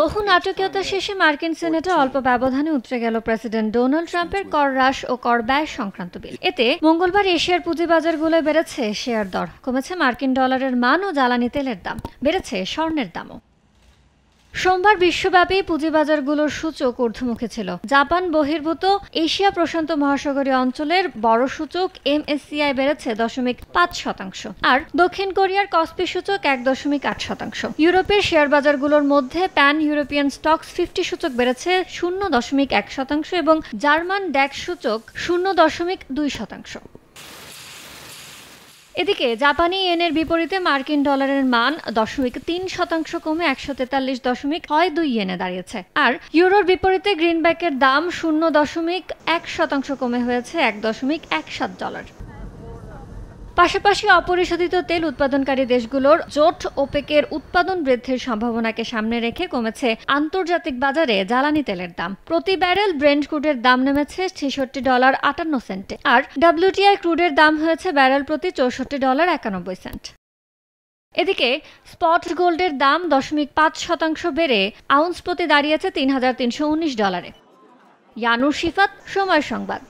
বহু নাটকীয়তা শেষে মার্কিন সিনেটে অল্প ব্যবধানে উতরে গেল প্রেসিডেন্ট ডোনাল্ড ট্রাম্পের কর হ্রাস ও কর ব্যয় সংক্রান্ত বিল। এতে মঙ্গলবার এশিয়ার পুঁজিবাজারগুলোয় বেড়েছে শেয়ার দর, কমেছে মার্কিন ডলারের মান ও জ্বালানি তেলের দাম, বেড়েছে স্বর্ণের দামও। সোমবার বিশ্বব্যাপী পুঁজিবাজারগুলোর সূচক ঊর্ধ্বমুখী ছিল। জাপান বহির্ভূত এশিয়া প্রশান্ত মহাসাগরীয় অঞ্চলের বড় সূচক MSCI বেড়েছে 0.5%, আর দক্ষিণ কোরিয়ার কসপি সূচক 1.8%। ইউরোপের শেয়ার বাজারগুলোর মধ্যে প্যান ইউরোপিয়ান স্টকস 50 সূচক বেড়েছে 0.1% এবং জার্মান ড্যাক্স সূচক 0.2%। এদিকে জাপানি ইয়েনের বিপরীতে মার্কিন ডলারের মান 0.3% কমে 143.62 ইয়েনে দাঁড়িয়েছে, আর ইউরোর বিপরীতে গ্রিনব্যাকের দাম 0.1% কমে হয়েছে $1.17। পাশাপাশি অপরিশোধিত তেল উৎপাদনকারী দেশগুলোর জোট ওপেকের উৎপাদন বৃদ্ধির সম্ভাবনাকে সামনে রেখে কমেছে আন্তর্জাতিক বাজারে জ্বালানি তেলের দাম। প্রতি ব্যারেল ব্রেন্ট ক্রুডের দাম নেমেছে $66.58, আর WTI ক্রুডের দাম হয়েছে ব্যারেল প্রতি $64.91। এদিকে স্পট গোল্ডের দাম 0.5% বেড়ে আউন্স প্রতি দাঁড়িয়েছে $3,319। ইয়ানুর শিফাত, সময় সংবাদ।